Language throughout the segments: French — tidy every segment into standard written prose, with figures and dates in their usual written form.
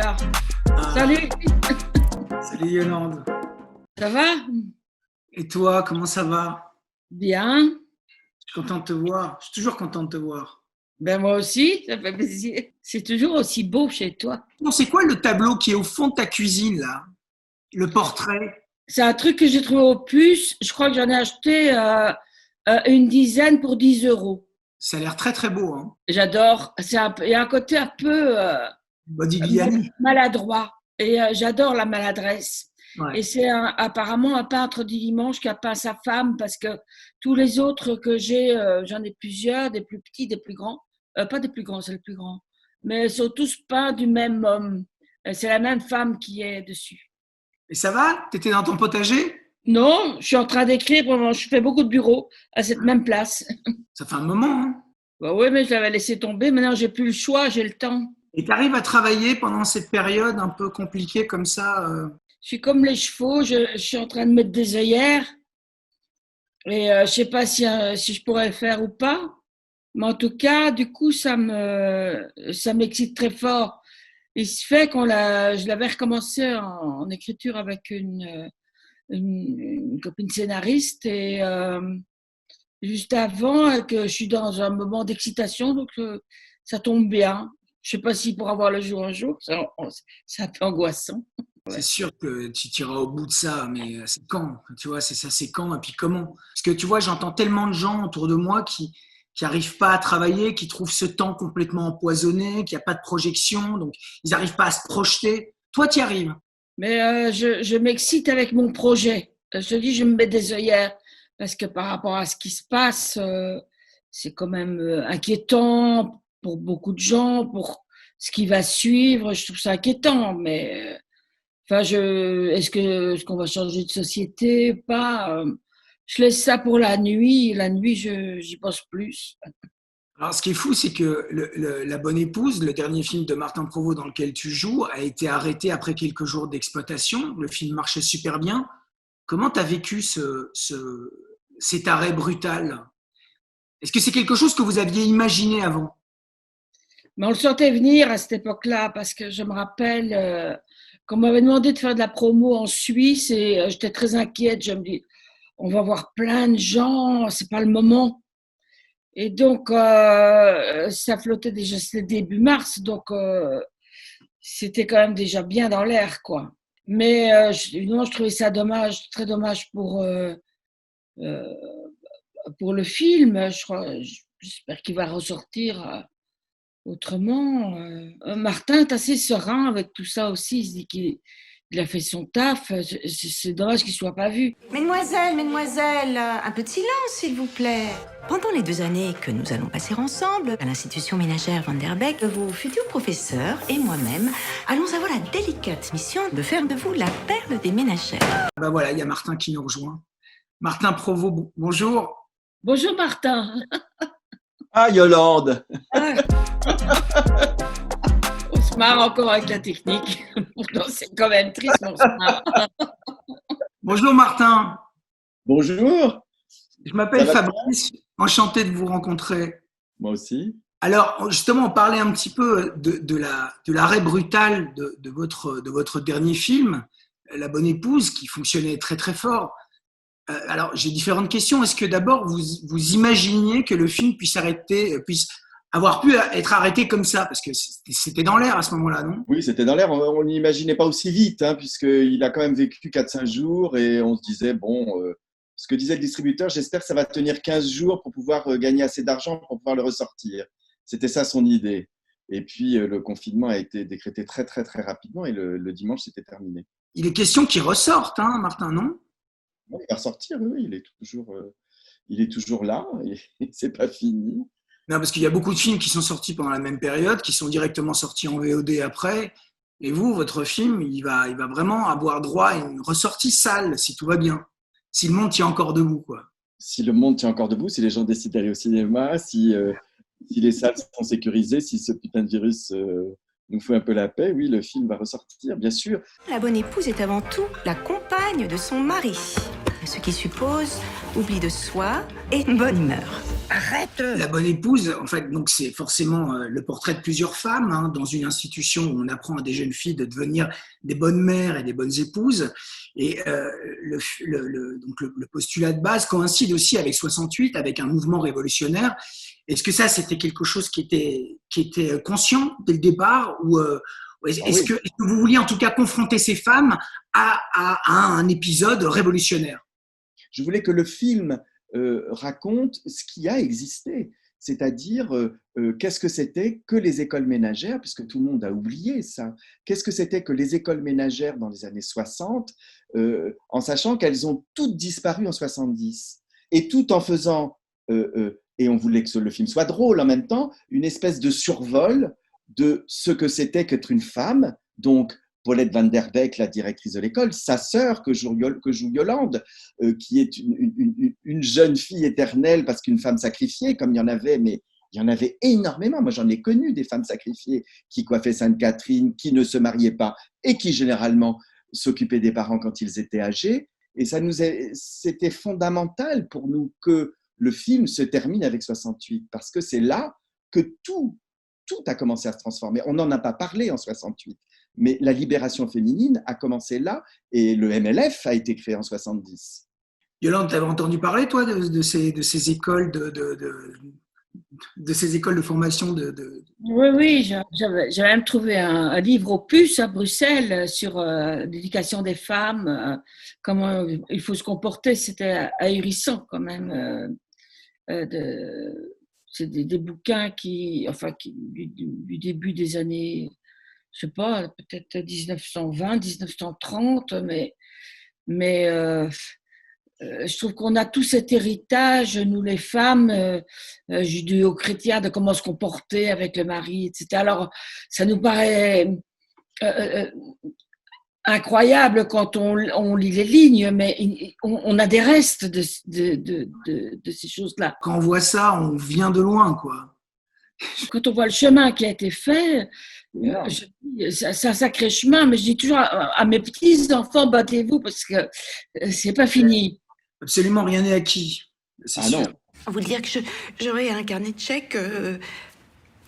là. Ah, Salut, salut Yolande. ça va? Et toi, comment ça va? Bien. Je suis content de te voir. Je suis toujours content de te voir. Ben moi aussi, ça fait plaisir. C'est toujours aussi beau chez toi. Non, c'est quoi le tableau qui est au fond de ta cuisine, là? Le portrait? C'est un truc que j'ai trouvé au puce. Je crois que j'en ai acheté une dizaine pour 10 euros. Ça a l'air très très beau, hein? J'adore. Il y a un côté un peu Modigliani. maladroit. Et j'adore la maladresse. Ouais. Et c'est apparemment un peintre du dimanche qui a peint sa femme parce que tous les autres que j'ai, j'en ai plusieurs, des plus petits, des plus grands. Pas des plus grands, c'est le plus grand. Mais ils sont tous peints du même homme. C'est la même femme qui est dessus. Et ça va? T'étais dans ton potager? Non, je suis en train d'écrire, je fais beaucoup de bureaux à cette même place. Ça fait un moment, hein? Bah oui, mais je l'avais laissé tomber. Maintenant, j'ai plus le choix, j'ai le temps. Et tu arrives à travailler pendant cette période un peu compliquée comme ça Je suis comme les chevaux, je suis en train de mettre des œillères et je sais pas si je pourrais le faire ou pas. Mais en tout cas, du coup, ça m'excite très fort. Il se fait je l'avais recommencé en écriture avec une copine scénariste et juste avant que je suis dans un moment d'excitation, donc ça tombe bien. Je sais pas s'il pourra voir le jour un jour, c'est un peu angoissant. C'est Ouais. sûr que tu iras au bout de ça, mais c'est quand? Tu vois, c'est ça, c'est quand et puis comment? Parce que tu vois, j'entends tellement de gens autour de moi qui n'arrivent pas à travailler, qui trouvent ce temps complètement empoisonné, qu'il n'y a pas de projection, donc ils n'arrivent pas à se projeter. Toi, tu y arrives. Mais je m'excite avec mon projet. Je te dis, je me mets des œillères parce que par rapport à ce qui se passe, c'est quand même inquiétant pour beaucoup de gens, pour ce qui va suivre. Je trouve ça inquiétant, mais enfin, est-ce qu'on va changer de société? Pas. Je laisse ça pour la nuit. La nuit, j'y pense plus. Alors, ce qui est fou, c'est que La Bonne Épouse, le dernier film de Martin Provost dans lequel tu joues, a été arrêté après quelques jours d'exploitation. Le film marchait super bien. Comment tu as vécu cet arrêt brutal? Est-ce que c'est quelque chose que vous aviez imaginé avant? Mais on le sentait venir à cette époque-là parce que je me rappelle qu'on m'avait demandé de faire de la promo en Suisse et j'étais très inquiète. Je me dis, on va voir plein de gens, c'est pas le moment. Et donc, ça flottait déjà, c'était début mars, donc c'était quand même déjà bien dans l'air, quoi. Mais évidemment, je trouvais ça dommage, très dommage euh, pour le film. J'espère qu'il va ressortir autrement. Martin est assez serein avec tout ça aussi. Il se dit qu'il a fait son taf. C'est dommage qu'il ne soit pas vu. Mesdemoiselles, mesdemoiselles, un peu de silence, s'il vous plaît. Pendant les 2 années que nous allons passer ensemble à l'institution ménagère Van der Beek, vos futurs professeurs et moi-même allons avoir la délicate mission de faire de vous la perle des ménagères. Ben voilà, il y a Martin qui nous rejoint. Martin Provost, bonjour. Bonjour Martin. Ah, Yolande! Ah, on se marre encore avec la technique. Pourtant, c'est quand même triste, mais on se marre. Bonjour Martin. Bonjour! Je m'appelle Ça va Fabrice. Enchanté de vous rencontrer. Moi aussi. Alors, justement, on parlait un petit peu de l'arrêt brutal de votre dernier film, La Bonne Épouse, qui fonctionnait très très fort. Alors, j'ai différentes questions. Est-ce que d'abord, vous imaginiez que le film puisse avoir pu être arrêté comme ça? Parce que c'était dans l'air à ce moment-là, non? Oui, c'était dans l'air. On n'imaginait pas aussi vite, hein, puisqu'il a quand même vécu 4-5 jours et on se disait, bon, ce que disait le distributeur, j'espère que ça va tenir 15 jours pour pouvoir gagner assez d'argent pour pouvoir le ressortir. C'était ça son idée. Et puis, le confinement a été décrété très, très, très rapidement et le dimanche, c'était terminé. Il est question qu'il ressorte, hein, Martin, non? Bon, il va ressortir, oui, il est toujours là et c'est pas fini. Non, parce qu'il y a beaucoup de films qui sont sortis pendant la même période, qui sont directement sortis en VOD après. Et vous, votre film, il va vraiment avoir droit à une ressortie sale, si tout va bien. Si le monde tient encore debout, quoi. Si le monde tient encore debout, si les gens décident d'aller au cinéma, si les salles sont sécurisées, si ce putain de virus nous fait un peu la paix, oui, le film va ressortir, bien sûr. La bonne épouse est avant tout la compagne de son mari, ce qui suppose oubli de soi et bonne humeur. Arrête! La bonne épouse, en fait, donc c'est forcément le portrait de plusieurs femmes hein, dans une institution où on apprend à des jeunes filles de devenir des bonnes mères et des bonnes épouses. Et donc le postulat de base coïncide aussi avec 68, avec un mouvement révolutionnaire. Est-ce que ça, c'était quelque chose qui était conscient dès le départ ou est-ce que vous vouliez en tout cas confronter ces femmes à un épisode révolutionnaire? Je voulais que le film raconte ce qui a existé, c'est-à-dire qu'est-ce que c'était que les écoles ménagères, puisque tout le monde a oublié ça. Qu'est-ce que c'était que les écoles ménagères dans les années 60, en sachant qu'elles ont toutes disparu en 70, et tout en faisant, et on voulait que le film soit drôle en même temps, une espèce de survol de ce que c'était qu'être une femme, donc Paulette Van Der Beek, la directrice de l'école, sa sœur que joue Yolande, qui est une jeune fille éternelle parce qu'une femme sacrifiée, comme il y en avait, mais il y en avait énormément. Moi, j'en ai connu des femmes sacrifiées qui coiffaient Sainte-Catherine, qui ne se mariaient pas et qui généralement s'occupaient des parents quand ils étaient âgés. Et c'était fondamental pour nous que le film se termine avec 68 parce que c'est là que tout a commencé à se transformer. On n'en a pas parlé en 68. Mais la libération féminine a commencé là et le MLF a été créé en 70. Yolande, tu avais entendu parler, toi, de ces écoles de ces écoles de formation Oui, j'avais même trouvé un livre opus à Bruxelles sur l'éducation des femmes, comment il faut se comporter. C'était ahurissant quand même. C'est des bouquins du début des années, je sais pas, peut-être 1920, 1930, mais je trouve qu'on a tout cet héritage, nous les femmes, judéo-chrétiens, de comment se comporter avec le mari, etc. Alors, ça nous paraît incroyable quand on lit les lignes, mais on a des restes de ces choses-là. Quand on voit ça, on vient de loin, quoi. Quand on voit le chemin qui a été fait, c'est un sacré chemin, mais je dis toujours à mes petits-enfants, battez-vous parce que c'est pas fini. Absolument rien n'est acquis, c'est sûr. Non. Vous dire que j'aurais un carnet de chèques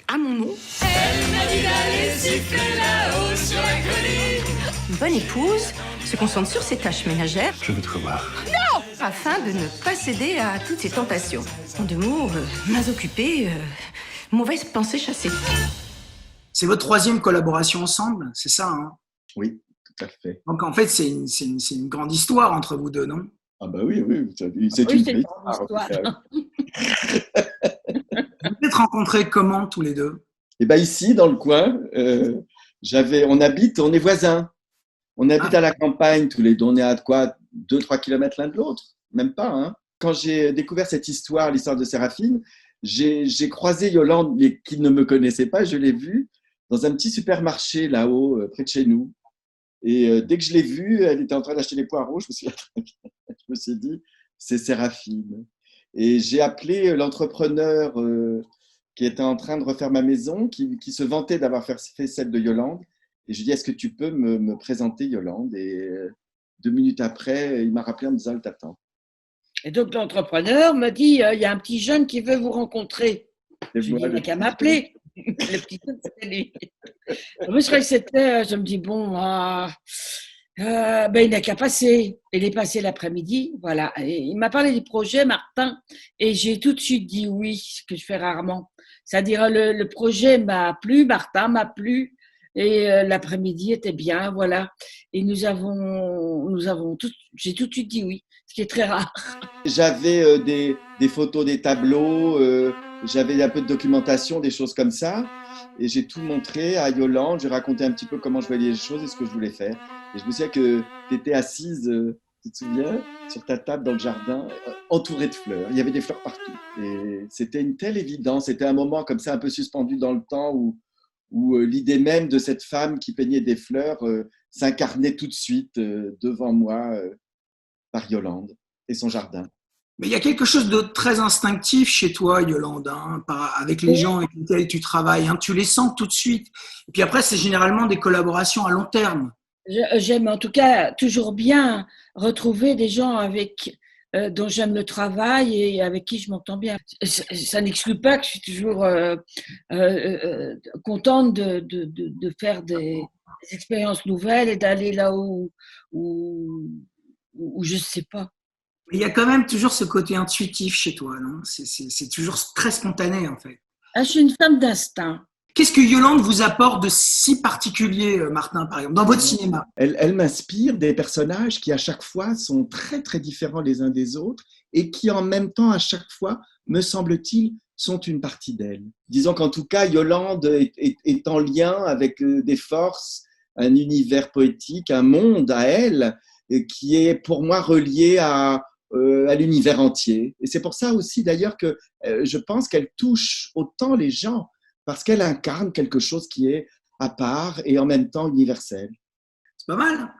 à mon nom. Elle m'a dit d'aller siffler là-haut sur la colline. Une bonne épouse se concentre sur ses tâches ménagères. Je veux te revoir. Non! Afin de ne pas céder à toutes ses tentations. En deux mots, mains occupées, mauvaise pensée chassée. C'est votre troisième collaboration ensemble, c'est ça hein? Oui, tout à fait. Donc en fait, c'est une grande histoire entre vous deux, non? Ah bah oui, c'est une grande histoire. Vous vous êtes rencontrés comment tous les deux? Et bien ici, dans le coin, on est voisins. On habite à la campagne tous les deux. On est à quoi 2-3 kilomètres l'un de l'autre, même pas. Hein. Quand j'ai découvert cette histoire, l'histoire de Séraphine, j'ai croisé Yolande, mais qui ne me connaissait pas, je l'ai vue dans un petit supermarché là-haut, près de chez nous. Et dès que je l'ai vue, elle était en train d'acheter des poireaux. Je me suis dit, c'est Séraphine. Et j'ai appelé l'entrepreneur qui était en train de refaire ma maison, qui se vantait d'avoir fait celle de Yolande. Et je lui ai dit, est-ce que tu peux me présenter Yolande? Et 2 minutes après, il m'a rappelé en me disant, elle t'attend. Et donc l'entrepreneur me dit, il y a un petit jeune qui veut vous rencontrer. Je lui dis, il n'a qu'à m'appeler. Le petit jeune, c'était lui. Moi, je croyais que c'était, je me dis, bon, il n'a qu'à passer. Il est passé l'après-midi, voilà. Et il m'a parlé du projet, Martin, et j'ai tout de suite dit oui, ce que je fais rarement. C'est-à-dire, le projet m'a plu, Martin m'a plu, et l'après-midi était bien, voilà. Et j'ai tout de suite dit oui, ce qui est très rare. J'avais des photos, des tableaux, j'avais un peu de documentation, des choses comme ça. Et j'ai tout montré à Yolande, j'ai raconté un petit peu comment je voyais les choses et ce que je voulais faire. Et je me souviens que tu étais assise, tu te souviens, sur ta table dans le jardin, entourée de fleurs. Il y avait des fleurs partout. Et c'était une telle évidence, c'était un moment comme ça un peu suspendu dans le temps où l'idée même de cette femme qui peignait des fleurs s'incarnait tout de suite devant moi par Yolande et son jardin. Mais il y a quelque chose de très instinctif chez toi, Yolande, hein, avec les gens avec lesquels tu travailles. Hein, tu les sens tout de suite. Et puis après, c'est généralement des collaborations à long terme. J'aime en tout cas toujours bien retrouver des gens avec dont j'aime le travail et avec qui je m'entends bien. Ça n'exclut pas que je suis toujours contente de faire des expériences nouvelles et d'aller là où je ne sais pas. Il y a quand même toujours ce côté intuitif chez toi, non? C'est toujours très spontané, en fait. Ah, je suis une femme d'instinct. Qu'est-ce que Yolande vous apporte de si particulier, Martin, par exemple, dans votre cinéma? Elle m'inspire des personnages qui, à chaque fois, sont très, très différents les uns des autres et qui, en même temps, à chaque fois, me semble-t-il, sont une partie d'elle. Disons qu'en tout cas, Yolande est en lien avec des forces, un univers poétique, un monde à elle qui est, pour moi, relié à l'univers entier. Et c'est pour ça aussi, d'ailleurs, que je pense qu'elle touche autant les gens parce qu'elle incarne quelque chose qui est à part et en même temps universel. C'est pas mal.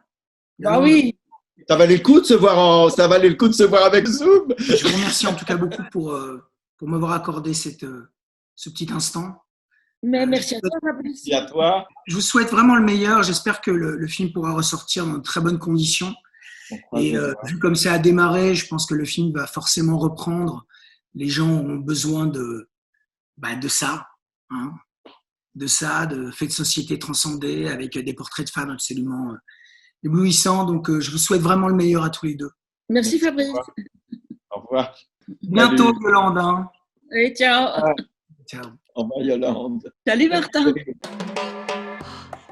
Bah oui. Ça valait le coup de se voir ça valait le coup de se voir avec Zoom. Je vous remercie en tout cas beaucoup pour m'avoir accordé ce petit instant. Mais merci à toi, Fabrice. Merci à toi. Je vous souhaite vraiment le meilleur. J'espère que le film pourra ressortir dans de très bonnes conditions. Et vu comme ça a démarré, je pense que le film va forcément reprendre. Les gens ont besoin de ça. Hein, de faits de société transcendés avec des portraits de femmes absolument éblouissants. Donc, je vous souhaite vraiment le meilleur à tous les deux. Merci, Fabrice. Au revoir. Bientôt, Salut. Yolande. Hein. Allez, ciao. Ciao. Au revoir, Yolande. Salut, Martin.